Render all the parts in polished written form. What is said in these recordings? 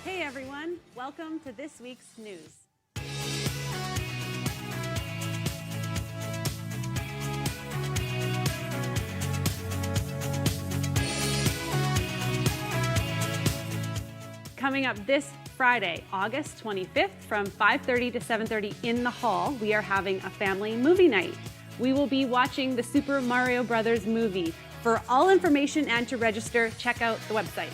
Hey everyone, welcome to this week's news. Coming up this Friday, August 25th, from 5:30 to 7:30 in the hall, we are having a family movie night. We will be watching the Super Mario Brothers movie. For all information and to register, check out the website.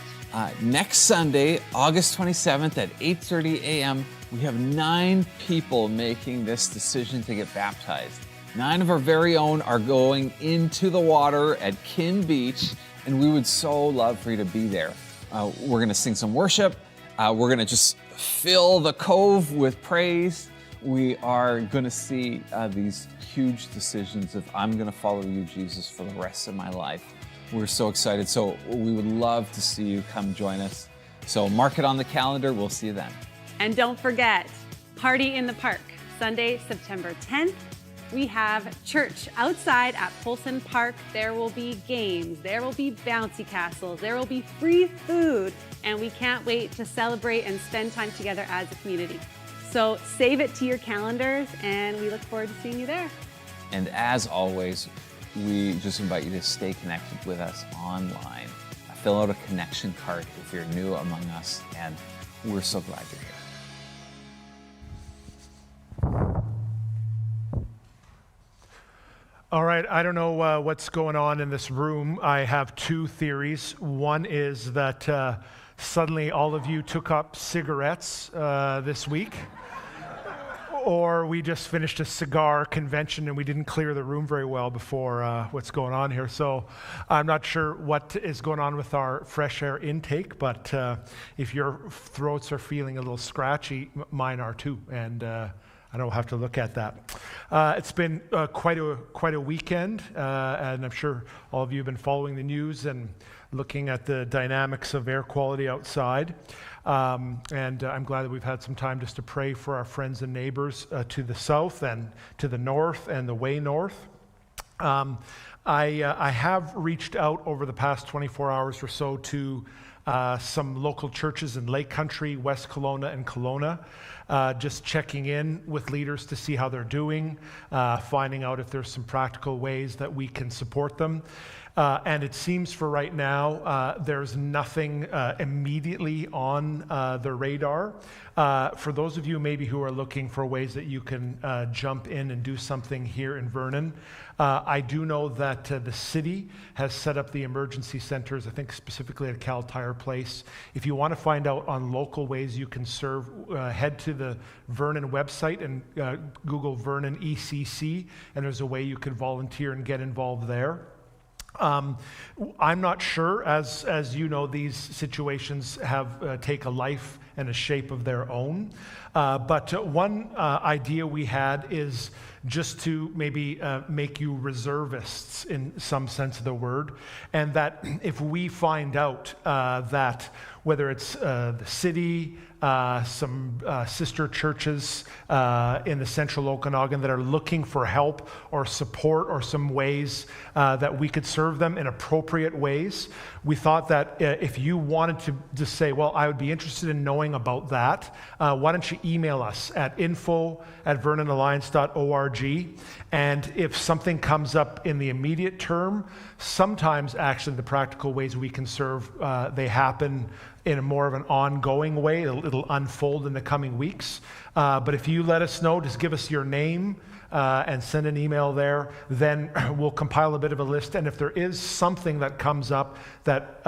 Next Sunday, August 27th at 8:30 a.m., we have 9 people making this decision to get baptized. 9 of our very own are going into the water at Kin Beach, and we would so love for you to be there. We're going to sing some worship. We're going to just fill the cove with praise. We are going to see these huge decisions of I'm going to follow you, Jesus, for the rest of my life. We're so excited. So we would love to see you come join us. So mark it on the calendar. We'll see you then. And don't forget, Party in the Park, Sunday, September 10th. We have church outside at Polson Park. There will be games, there will be bouncy castles, there will be free food, and we can't wait to celebrate and spend time together as a community. So save it to your calendars, and we look forward to seeing you there. And as always, we just invite you to stay connected with us online. Fill out a connection card if you're new among us, and we're so glad you're here. All right, I don't know what's going on in this room. I have 2 theories. One is that suddenly all of you took up cigarettes this week, or we just finished a cigar convention and we didn't clear the room very well before what's going on here. So I'm not sure what is going on with our fresh air intake, but if your throats are feeling a little scratchy, mine are too, and I don't have to look at that. It's been quite a weekend, and I'm sure all of you have been following the news and looking at the dynamics of air quality outside. And I'm glad that we've had some time just to pray for our friends and neighbors to the south and to the north and the way north. I have reached out over the past 24 hours or so to some local churches in Lake Country, West Kelowna, and Kelowna, just checking in with leaders to see how they're doing, finding out if there's some practical ways that we can support them. And it seems for right now, there's nothing immediately on the radar. For those of you maybe who are looking for ways that you can jump in and do something here in Vernon, I do know that the city has set up the emergency centers, I think specifically at Cal Tire Place. If you want to find out on local ways you can serve, head to the Vernon website and Google Vernon ECC, and there's a way you can volunteer and get involved there. I'm not sure, as you know, these situations have take a life and a shape of their own. But one idea we had is just to maybe make you reservists in some sense of the word, and that if we find out that whether it's the city, some sister churches in the central Okanagan that are looking for help or support or some ways that we could serve them in appropriate ways, we thought that if you wanted to just say, well, I would be interested in knowing about that, why don't you email us at info@vernonalliance.org, and if something comes up in the immediate term, sometimes actually the practical ways we can serve, they happen in a more of an ongoing way. It'll unfold in the coming weeks. But if you let us know, just give us your name and send an email there, then we'll compile a bit of a list. And if there is something that comes up that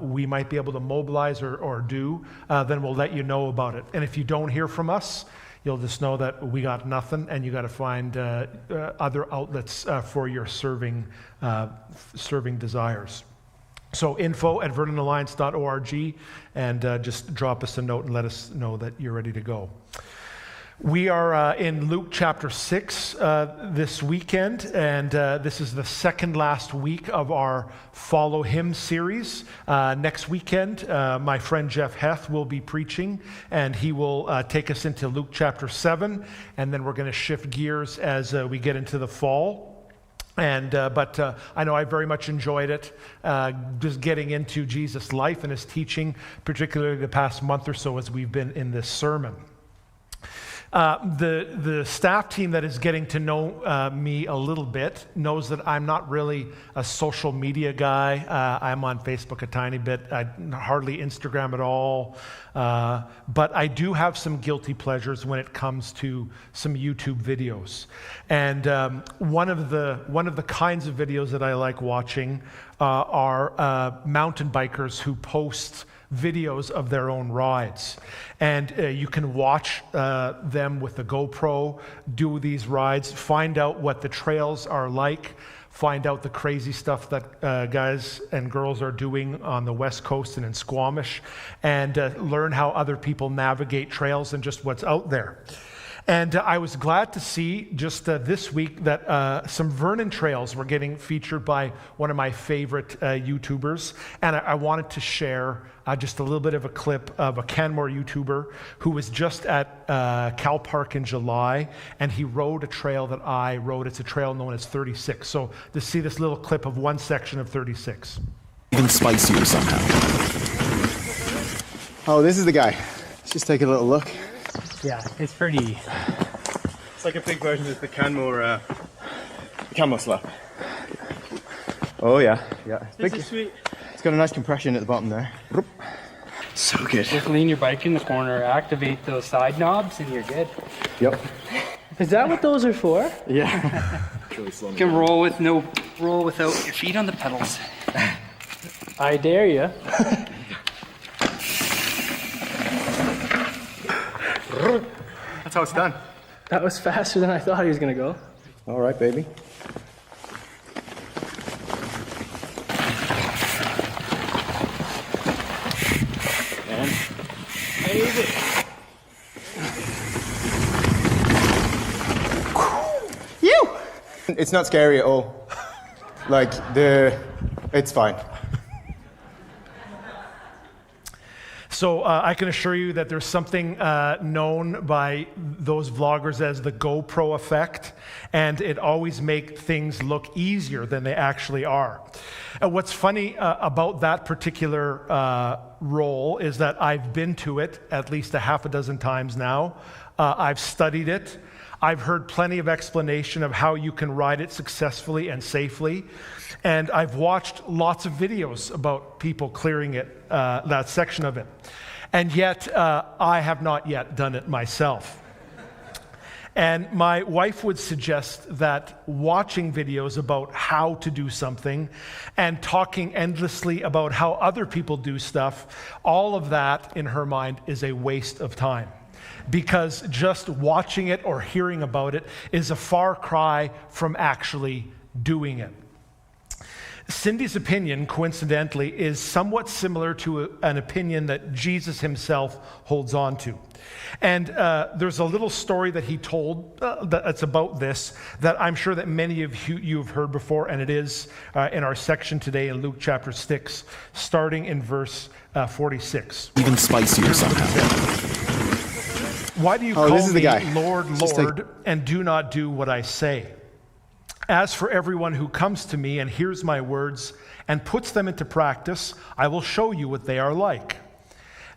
we might be able to mobilize or do, then we'll let you know about it. And if you don't hear from us, you'll just know that we got nothing, and you got to find other outlets for your serving desires. So info@vernonalliance.org, and just drop us a note and let us know that you're ready to go. We are in Luke chapter 6 this weekend, and this is the second last week of our Follow Him series. Next weekend, my friend Jeff Heth will be preaching, and he will take us into Luke chapter 7, and then we're going to shift gears as we get into the fall. But I know I very much enjoyed it, just getting into Jesus' life and his teaching, particularly the past month or so as we've been in this sermon. The staff team that is getting to know me a little bit knows that I'm not really a social media guy. I'm on Facebook a tiny bit. I hardly Instagram at all. But I do have some guilty pleasures when it comes to some YouTube videos. And one of the kinds of videos that I like watching are mountain bikers who post videos of their own rides. And you can watch them with the GoPro do these rides, find out what the trails are like, find out the crazy stuff that guys and girls are doing on the West Coast and in Squamish, and learn how other people navigate trails and just what's out there. And I was glad to see just this week that some Vernon trails were getting featured by one of my favorite YouTubers. And I wanted to share just a little bit of a clip of a Canmore YouTuber who was just at Cal Park in July, and he rode a trail that I rode. It's a trail known as 36. So to see this little clip of one section of 36. Even spicier somehow. Oh, this is the guy. Let's just take a little look. Yeah, it's pretty. It's like a big version of the Canmore slap. Oh yeah. It's This big. is sweet. It's got a nice compression at the bottom there. So good. Just lean your bike in the corner, activate those side knobs, and you're good. Yep. Is that what those are for? Yeah. You can roll without your feet on the pedals. I dare you. That's how it's done. That was faster than I thought he was gonna go. All right, baby. And you. It's not scary at all. It's fine. So I can assure you that there's something known by those vloggers as the GoPro effect, and it always makes things look easier than they actually are. And what's funny about that particular role is that I've been to it at least a half a dozen times now. I've studied it. I've heard plenty of explanation of how you can ride it successfully and safely. And I've watched lots of videos about people clearing it, that section of it. And yet, I have not yet done it myself. And my wife would suggest that watching videos about how to do something and talking endlessly about how other people do stuff, all of that, in her mind, is a waste of time. Because just watching it or hearing about it is a far cry from actually doing it. Cindy's opinion, coincidentally, is somewhat similar to an opinion that Jesus himself holds on to. And there's a little story that he told that's about this that I'm sure that many of you have heard before, and it is in our section today in Luke chapter 6, starting in verse 46. Even spicier somehow. Why do you call this is the me guy. Lord, Lord, and do not do what I say? As for everyone who comes to me and hears my words and puts them into practice, I will show you what they are like.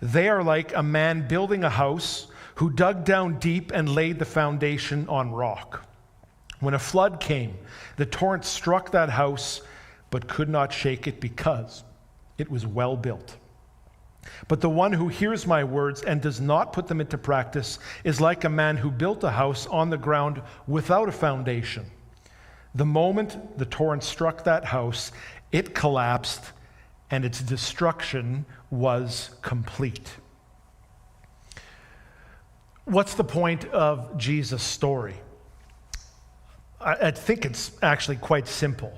They are like a man building a house who dug down deep and laid the foundation on rock. When a flood came, the torrent struck that house, but could not shake it because it was well built. But the one who hears my words and does not put them into practice is like a man who built a house on the ground without a foundation. The moment the torrent struck that house, it collapsed, and its destruction was complete. What's the point of Jesus' story? I think it's actually quite simple.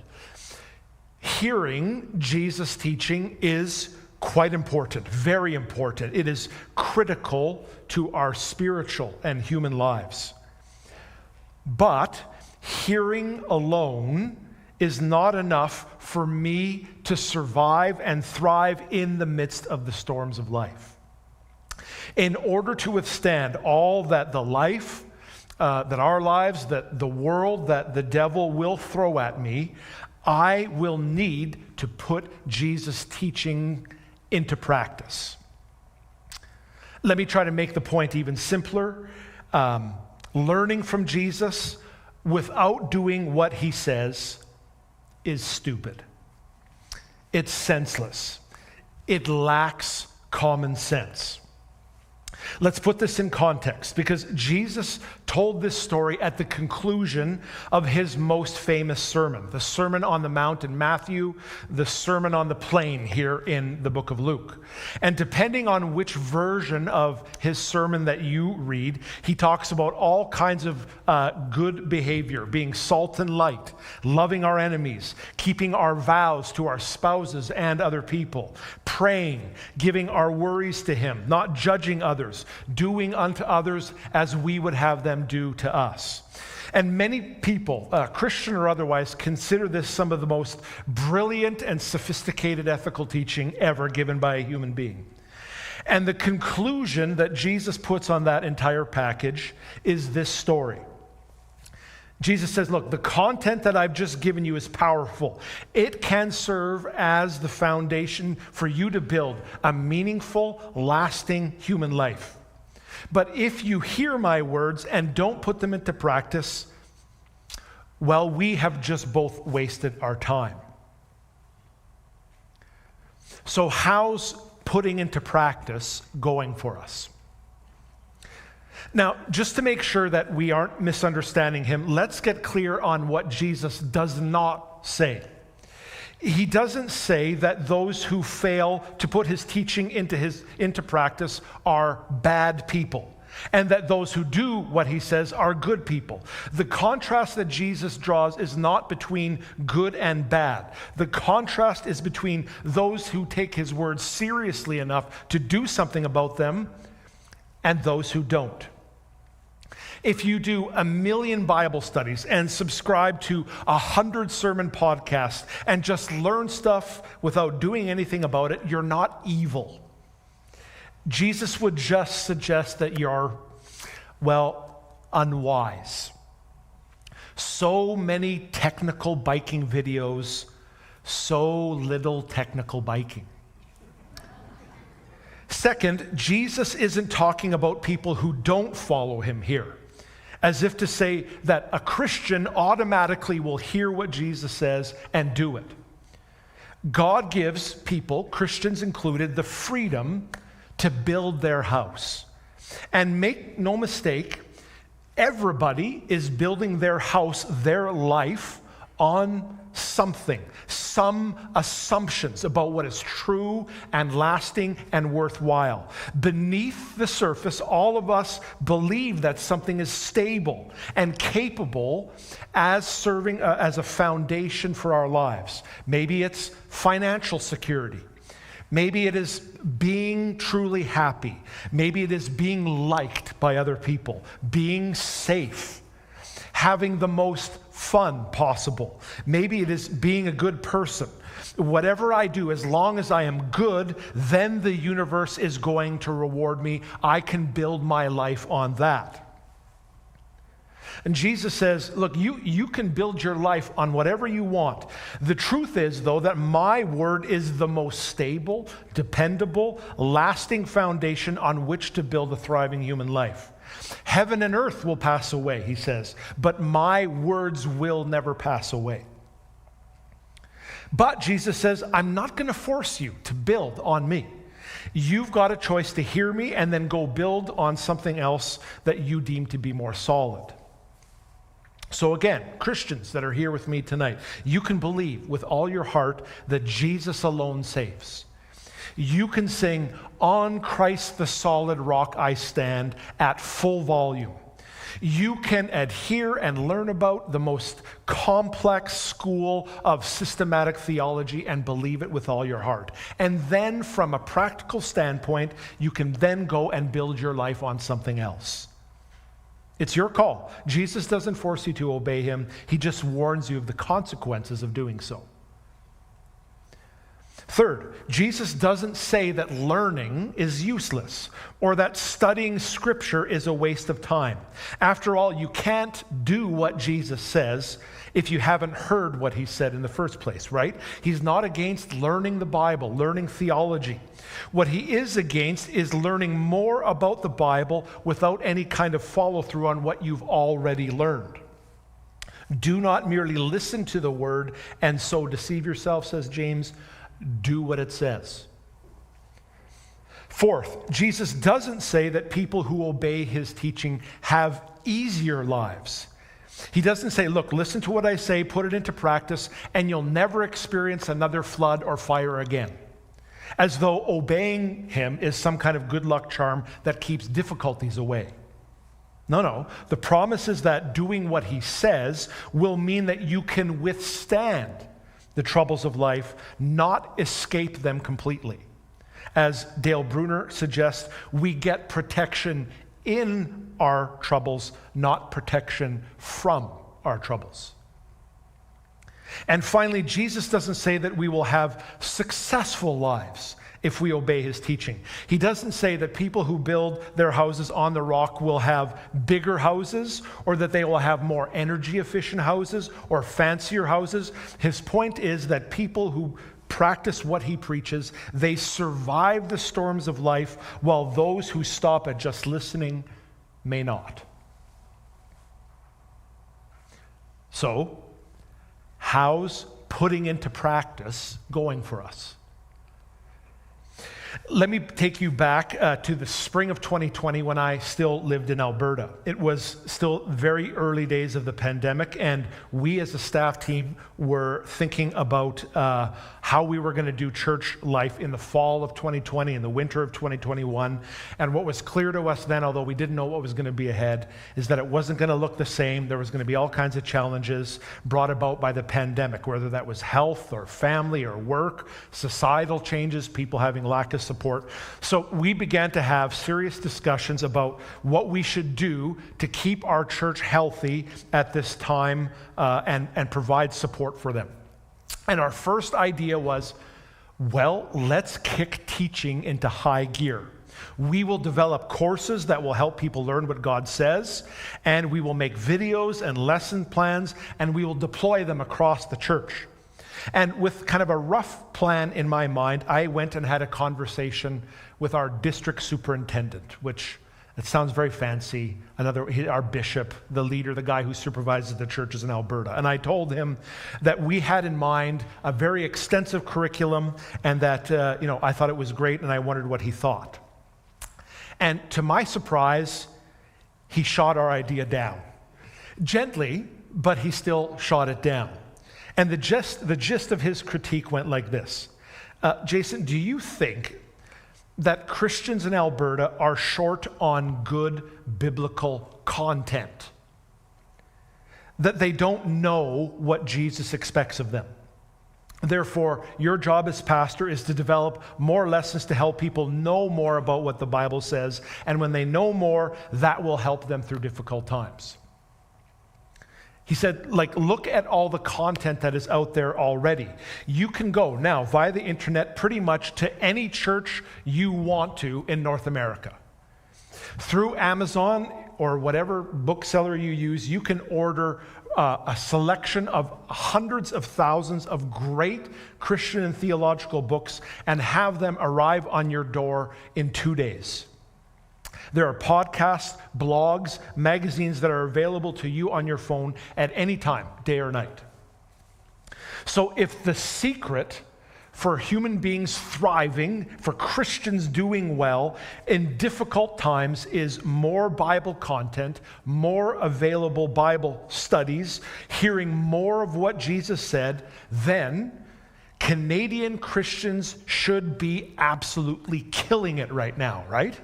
Hearing Jesus' teaching is quite important, very important. It is critical to our spiritual and human lives. But hearing alone is not enough for me to survive and thrive in the midst of the storms of life. In order to withstand all that the life that our lives, that the world, that the devil will throw at me, I will need to put Jesus' teaching into practice. Let me try to make the point even simpler. Learning from Jesus without doing what he says is stupid. It's senseless. It lacks common sense. Let's put this in context, because Jesus told this story at the conclusion of his most famous sermon, the Sermon on the Mount in Matthew, the Sermon on the Plain here in the book of Luke. And depending on which version of his sermon that you read, he talks about all kinds of good behavior, being salt and light, loving our enemies, keeping our vows to our spouses and other people, praying, giving our worries to him, not judging others, doing unto others as we would have them do to us. And many people, Christian or otherwise, consider this some of the most brilliant and sophisticated ethical teaching ever given by a human being. And the conclusion that Jesus puts on that entire package is this story. Jesus says, look, the content that I've just given you is powerful. It can serve as the foundation for you to build a meaningful, lasting human life. But if you hear my words and don't put them into practice, well, we have just both wasted our time. So how's putting into practice going for us? Now, just to make sure that we aren't misunderstanding him, let's get clear on what Jesus does not say. He doesn't say that those who fail to put his teaching into practice are bad people, and that those who do what he says are good people. The contrast that Jesus draws is not between good and bad. The contrast is between those who take his words seriously enough to do something about them and those who don't. If you do 1 million Bible studies and subscribe to 100 sermon podcasts and just learn stuff without doing anything about it, you're not evil. Jesus would just suggest that you're, well, unwise. So many technical biking videos, so little technical biking. Second, Jesus isn't talking about people who don't follow him here, as if to say that a Christian automatically will hear what Jesus says and do it. God gives people, Christians included, the freedom to build their house. And make no mistake, everybody is building their house, their life, on something, some assumptions about what is true and lasting and worthwhile. Beneath the surface, all of us believe that something is stable and capable as serving as a foundation for our lives. Maybe it's financial security. Maybe it is being truly happy. Maybe it is being liked by other people, being safe, having the most fun possible. Maybe it is being a good person. Whatever I do, as long as I am good, then the universe is going to reward me. I can build my life on that. And Jesus says, look, you can build your life on whatever you want. The truth is, though, that my word is the most stable, dependable, lasting foundation on which to build a thriving human life. Heaven and earth will pass away, he says, but my words will never pass away. But Jesus says, I'm not going to force you to build on me. You've got a choice to hear me and then go build on something else that you deem to be more solid. So again, Christians that are here with me tonight, you can believe with all your heart that Jesus alone saves. You can sing, "On Christ the solid rock I stand," at full volume. You can adhere and learn about the most complex school of systematic theology and believe it with all your heart. And then from a practical standpoint, you can then go and build your life on something else. It's your call. Jesus doesn't force you to obey him. He just warns you of the consequences of doing so. Third, Jesus doesn't say that learning is useless or that studying Scripture is a waste of time. After all, you can't do what Jesus says if you haven't heard what he said in the first place, right? He's not against learning the Bible, learning theology. What he is against is learning more about the Bible without any kind of follow-through on what you've already learned. Do not merely listen to the word and so deceive yourself, says James. Do what it says. Fourth, Jesus doesn't say that people who obey his teaching have easier lives. He doesn't say, look, listen to what I say, put it into practice, and you'll never experience another flood or fire again. As though obeying him is some kind of good luck charm that keeps difficulties away. No. The promise is that doing what he says will mean that you can withstand the troubles of life, not escape them completely. As Dale Bruner suggests, we get protection in our troubles, not protection from our troubles. And finally, Jesus doesn't say that we will have successful lives if we obey his teaching. He doesn't say that people who build their houses on the rock will have bigger houses or that they will have more energy efficient houses or fancier houses. His point is that people who practice what he preaches, they survive the storms of life, while those who stop at just listening may not. So, how's putting into practice going for us? Let me take you back to the spring of 2020 when I still lived in Alberta. It was still very early days of the pandemic, and we as a staff team were thinking about how we were going to do church life in the fall of 2020 and the winter of 2021. And what was clear to us then, although we didn't know what was going to be ahead, is that it wasn't going to look the same. There was going to be all kinds of challenges brought about by the pandemic, whether that was health or family or work, societal changes, people having lack of support. So we began to have serious discussions about what we should do to keep our church healthy at this time and provide support for them. And our first idea was, well, let's kick teaching into high gear. We will develop courses that will help people learn what God says, and we will make videos and lesson plans, and we will deploy them across the church. And with kind of a rough plan in my mind, I went and had a conversation with our district superintendent, which it sounds very fancy, our bishop, the leader, the guy who supervises the churches in Alberta. And I told him that we had in mind a very extensive curriculum and that I thought it was great and I wondered what he thought. And to my surprise, he shot our idea down. Gently, but he still shot it down. And the gist of his critique went like this. Jason, do you think that Christians in Alberta are short on good biblical content? That they don't know what Jesus expects of them? Therefore, your job as pastor is to develop more lessons to help people know more about what the Bible says, and when they know more, that will help them through difficult times. He said, look at all the content that is out there already. You can go now via the internet pretty much to any church you want to in North America. Through Amazon or whatever bookseller you use, you can order a selection of hundreds of thousands of great Christian and theological books and have them arrive on your door in 2 days. There are podcasts, blogs, magazines that are available to you on your phone at any time, day or night. So if the secret for human beings thriving, for Christians doing well in difficult times is more Bible content, more available Bible studies, hearing more of what Jesus said, then Canadian Christians should be absolutely killing it right now, right?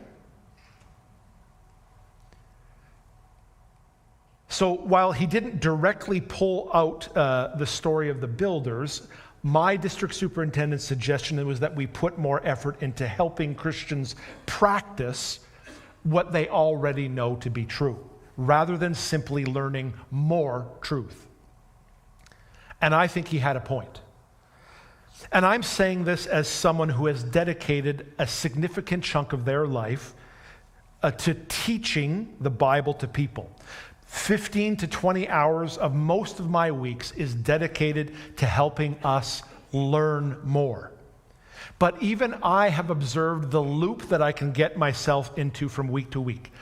So while he didn't directly pull out the story of the builders, my district superintendent's suggestion was that we put more effort into helping Christians practice what they already know to be true, rather than simply learning more truth. And I think he had a point. And I'm saying this as someone who has dedicated a significant chunk of their life to teaching the Bible to people. 15 to 20 hours of most of my weeks is dedicated to helping us learn more. But even I have observed the loop that I can get myself into from week to week.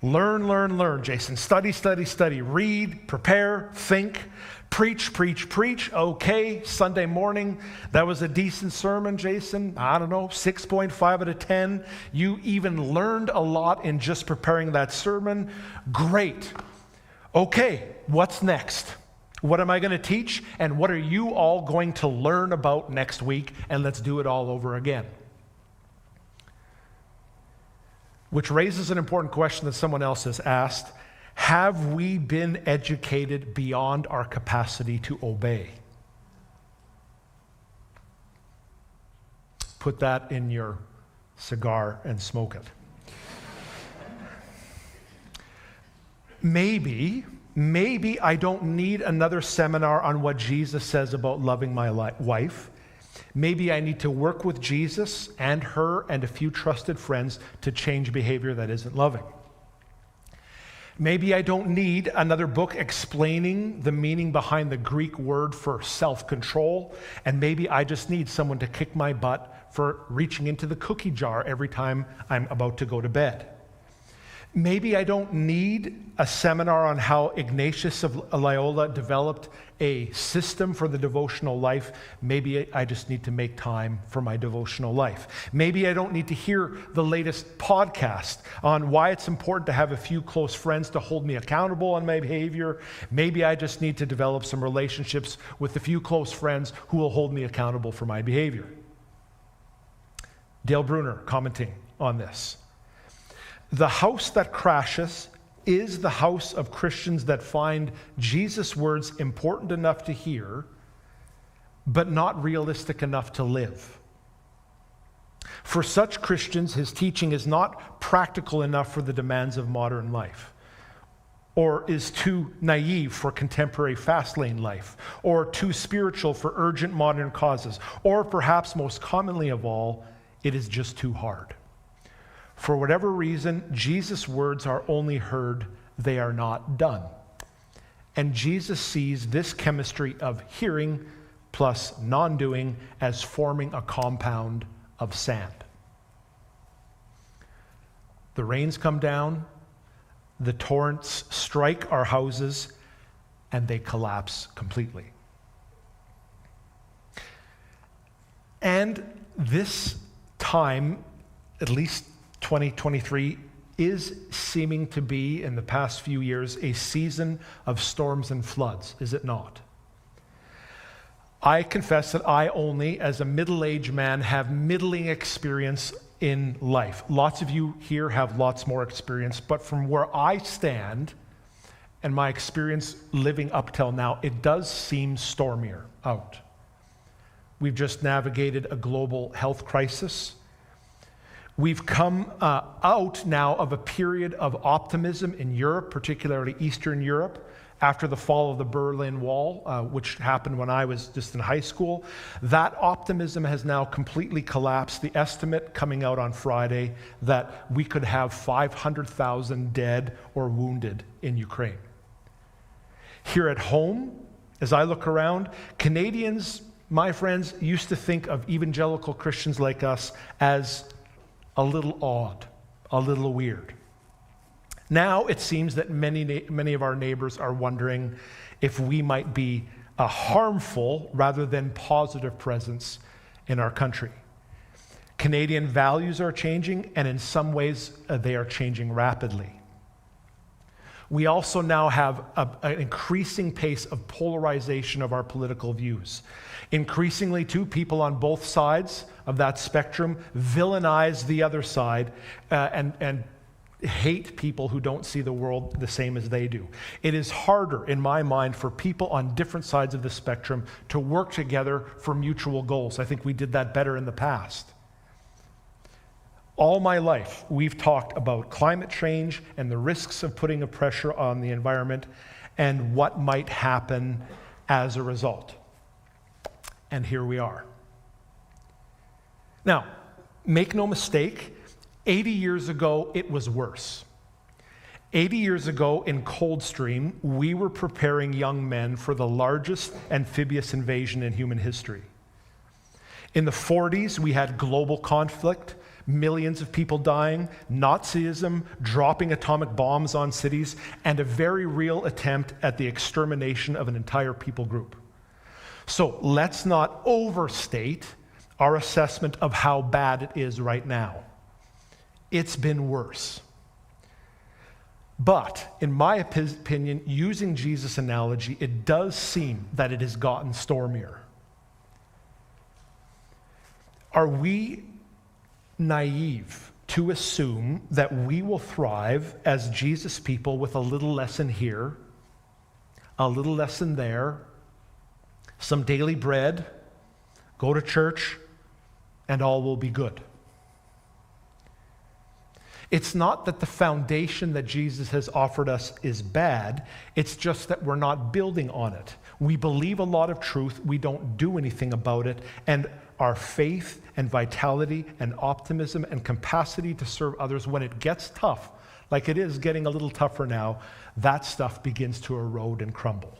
Learn, learn, learn, Jason. Study, study, study. Read, prepare, think, preach, preach, preach. Okay, Sunday morning, that was a decent sermon, Jason. I don't know, 6.5 out of 10. You even learned a lot in just preparing that sermon. Great. Okay, what's next? What am I going to teach? And what are you all going to learn about next week? And let's do it all over again. Which raises an important question that someone else has asked. Have we been educated beyond our capacity to obey? Put that in your cigar and smoke it. Maybe I don't need another seminar on what Jesus says about loving my wife. Maybe I need to work with Jesus and her and a few trusted friends to change behavior that isn't loving. Maybe I don't need another book explaining the meaning behind the Greek word for self-control, and maybe I just need someone to kick my butt for reaching into the cookie jar every time I'm about to go to bed. Maybe I don't need a seminar on how Ignatius of Loyola developed a system for the devotional life. Maybe I just need to make time for my devotional life. Maybe I don't need to hear the latest podcast on why it's important to have a few close friends to hold me accountable on my behavior. Maybe I just need to develop some relationships with a few close friends who will hold me accountable for my behavior. Dale Bruner commenting on this. The house that crashes is the house of Christians that find Jesus' words important enough to hear, but not realistic enough to live. For such Christians, his teaching is not practical enough for the demands of modern life, or is too naive for contemporary fast lane life, or too spiritual for urgent modern causes, or perhaps most commonly of all, it is just too hard. For whatever reason, Jesus' words are only heard, they are not done. And Jesus sees this chemistry of hearing plus non-doing as forming a compound of sand. The rains come down, the torrents strike our houses, and they collapse completely. And this time, at least 2023, is seeming to be, in the past few years, a season of storms and floods, is it not? I confess that I only, as a middle-aged man, have middling experience in life. Lots of you here have lots more experience, but from where I stand and my experience living up till now, it does seem stormier out. We've just navigated a global health crisis. We've come out now of a period of optimism in Europe, particularly Eastern Europe, after the fall of the Berlin Wall, which happened when I was just in high school. That optimism has now completely collapsed. The estimate coming out on Friday that we could have 500,000 dead or wounded in Ukraine. Here at home, as I look around, Canadians, my friends, used to think of evangelical Christians like us as a little odd, a little weird. Now it seems that many of our neighbors are wondering if we might be a harmful rather than positive presence in our country. Canadian values are changing, and in some ways they are changing rapidly. We also now have an increasing pace of polarization of our political views. Increasingly, too, people on both sides of that spectrum villainize the other side and hate people who don't see the world the same as they do. It is harder, in my mind, for people on different sides of the spectrum to work together for mutual goals. I think we did that better in the past. All my life, we've talked about climate change and the risks of putting a pressure on the environment and what might happen as a result. And here we are. Now, make no mistake, 80 years ago, it was worse. 80 years ago in Coldstream, we were preparing young men for the largest amphibious invasion in human history. In the 40s, we had global conflict, millions of people dying, Nazism, dropping atomic bombs on cities, and a very real attempt at the extermination of an entire people group. So let's not overstate our assessment of how bad it is right now. It's been worse. But, in my opinion, using Jesus' analogy, it does seem that it has gotten stormier. Are we naive to assume that we will thrive as Jesus people with a little lesson here, a little lesson there, some daily bread, go to church, and all will be good? It's not that the foundation that Jesus has offered us is bad, it's just that we're not building on it. We believe a lot of truth, we don't do anything about it, and our faith and vitality and optimism and capacity to serve others, when it gets tough, like it is getting a little tougher now, that stuff begins to erode and crumble.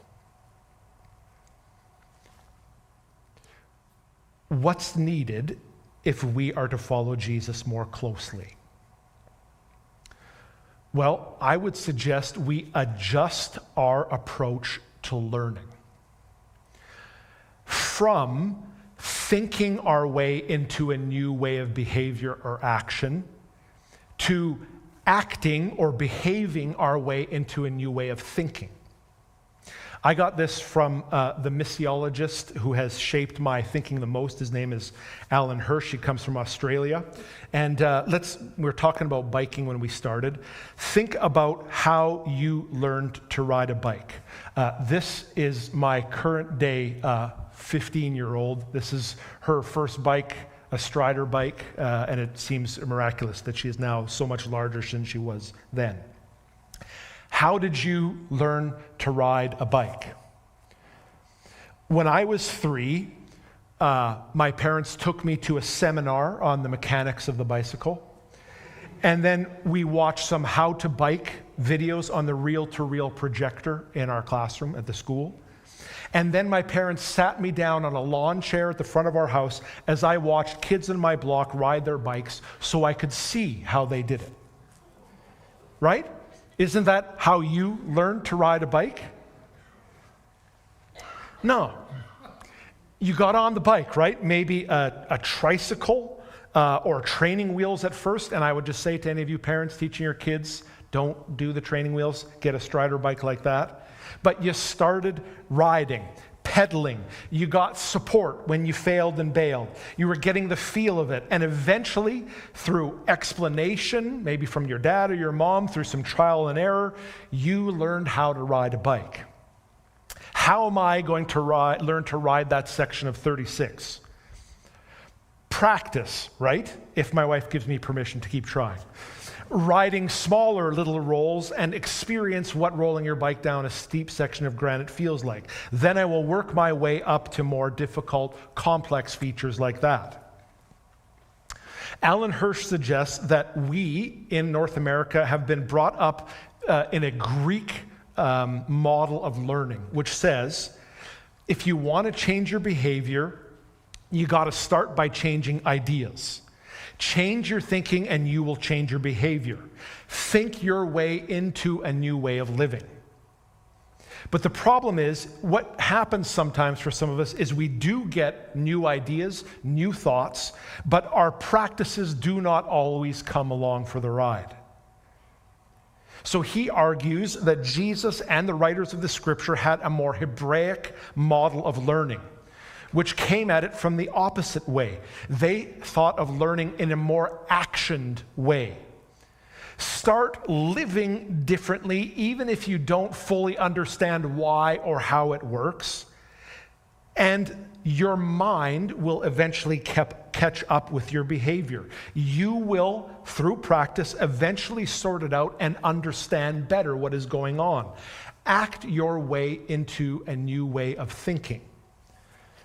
What's needed if we are to follow Jesus more closely? Well, I would suggest we adjust our approach to learning. From thinking our way into a new way of behavior or action, to acting or behaving our way into a new way of thinking. I got this from the missiologist who has shaped my thinking the most. His name is Alan Hirsch. He comes from Australia. And we were talking about biking when we started. Think about how you learned to ride a bike. This is my current day 15-year-old. This is her first bike, a Strider bike, and it seems miraculous that she is now so much larger than she was then. How did you learn to ride a bike? When I was 3, my parents took me to a seminar on the mechanics of the bicycle. And then we watched some how to bike videos on the reel-to-reel projector in our classroom at the school. And then my parents sat me down on a lawn chair at the front of our house as I watched kids in my block ride their bikes so I could see how they did it. Right? Isn't that how you learned to ride a bike? No. You got on the bike, right? Maybe a tricycle or training wheels at first. And I would just say to any of you parents teaching your kids, don't do the training wheels. Get a Strider bike like that. But you started riding, pedaling. You got support when you failed and bailed. You were getting the feel of it. And eventually, through explanation, maybe from your dad or your mom, through some trial and error, you learned how to ride a bike. How am I going to learn to ride that section of 36? Practice, right? If my wife gives me permission to keep trying. Riding smaller little rolls and experience what rolling your bike down a steep section of granite feels like. Then I will work my way up to more difficult, complex features like that. Alan Hirsch suggests that we in North America have been brought up in a Greek model of learning, which says, if you want to change your behavior, you got to start by changing ideas. Change your thinking and you will change your behavior. Think your way into a new way of living. But the problem is, what happens sometimes for some of us is we do get new ideas, new thoughts, but our practices do not always come along for the ride. So he argues that Jesus and the writers of the scripture had a more Hebraic model of learning, which came at it from the opposite way. They thought of learning in a more actioned way. Start living differently, even if you don't fully understand why or how it works, and your mind will eventually catch up with your behavior. You will, through practice, eventually sort it out and understand better what is going on. Act your way into a new way of thinking.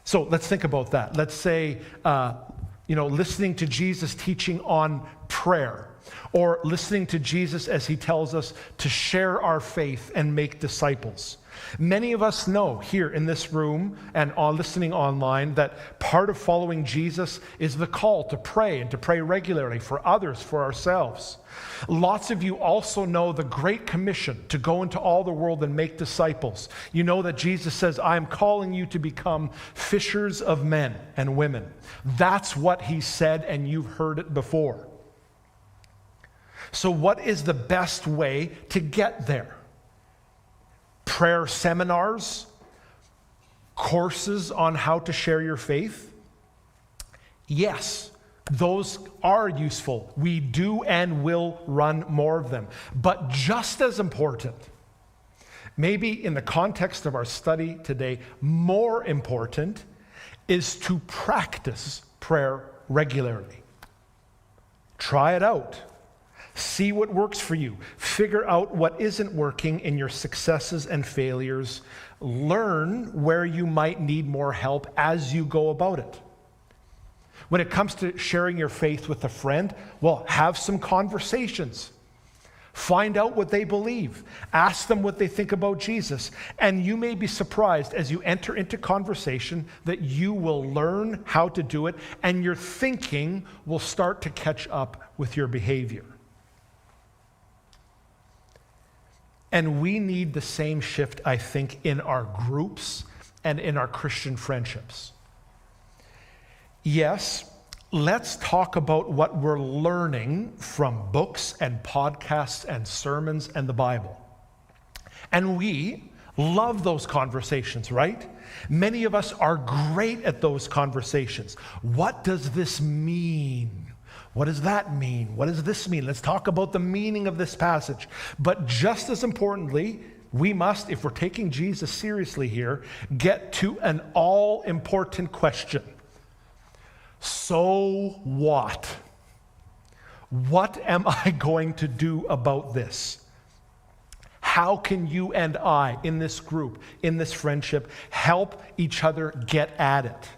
So let's think about that. Let's say listening to Jesus teaching on prayer, or listening to Jesus as he tells us to share our faith and make disciples. Many of us know here in this room and listening online that part of following Jesus is the call to pray, and to pray regularly for others, for ourselves. Lots of you also know the Great Commission to go into all the world and make disciples. You know that Jesus says, I am calling you to become fishers of men and women. That's what he said, and you've heard it before. So what is the best way to get there? Prayer seminars, courses on how to share your faith? Yes, those are useful. We do and will run more of them. But just as important, maybe in the context of our study today, more important is to practice prayer regularly. Try it out. See what works for you. Figure out what isn't working in your successes and failures. Learn where you might need more help as you go about it. When it comes to sharing your faith with a friend, well, have some conversations. Find out what they believe. Ask them what they think about Jesus. And you may be surprised as you enter into conversation that you will learn how to do it, and your thinking will start to catch up with your behavior. And we need the same shift, I think, in our groups and in our Christian friendships. Yes, let's talk about what we're learning from books and podcasts and sermons and the Bible. And we love those conversations, right? Many of us are great at those conversations. What does this mean? What does that mean? What does this mean? Let's talk about the meaning of this passage. But just as importantly, we must, if we're taking Jesus seriously here, get to an all-important question. So what? What am I going to do about this? How can you and I, in this group, in this friendship, help each other get at it?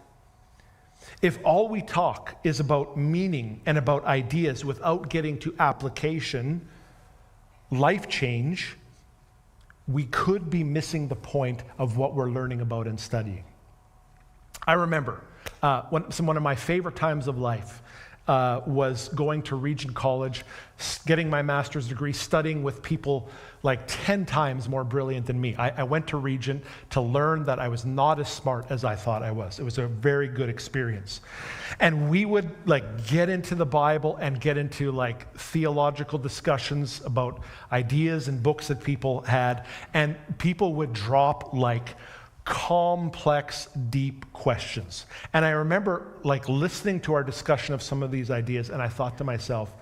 If all we talk is about meaning and about ideas without getting to application, life change, we could be missing the point of what we're learning about and studying. I remember one of my favorite times of life was going to Regent College, getting my master's degree, studying with people like 10 times more brilliant than me. I went to Regent to learn that I was not as smart as I thought I was. It was a very good experience. And we would get into the Bible and get into theological discussions about ideas and books that people had, and people would drop complex, deep questions. And I remember listening to our discussion of some of these ideas, and I thought to myself,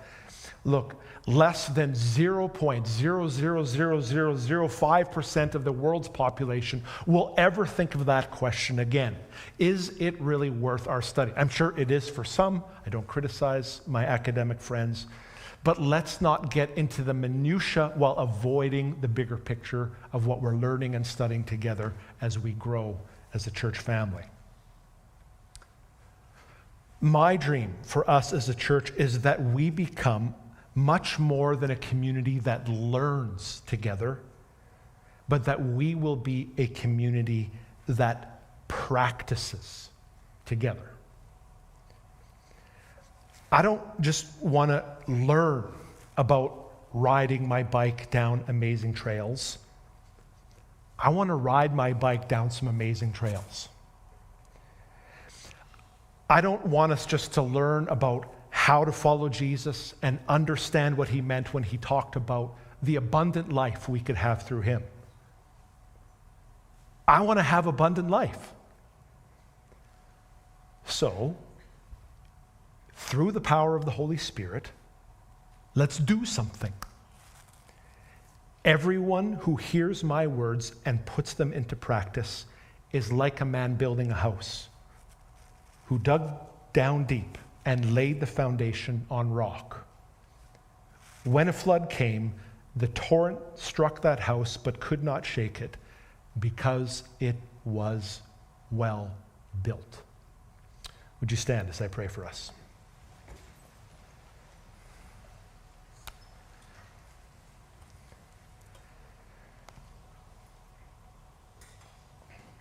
look, less than 0.00005% of the world's population will ever think of that question again. Is it really worth our study? I'm sure it is for some. I don't criticize my academic friends. But let's not get into the minutia while avoiding the bigger picture of what we're learning and studying together as we grow as a church family. My dream for us as a church is that we become much more than a community that learns together, but that we will be a community that practices together. I don't just want to learn about riding my bike down amazing trails. I want to ride my bike down some amazing trails. I don't want us just to learn about how to follow Jesus and understand what he meant when he talked about the abundant life we could have through him. I want to have abundant life. So, through the power of the Holy Spirit, let's do something. Everyone who hears my words and puts them into practice is like a man building a house who dug down deep and laid the foundation on rock. When a flood came, the torrent struck that house but could not shake it because it was well built. Would you stand as I pray for us?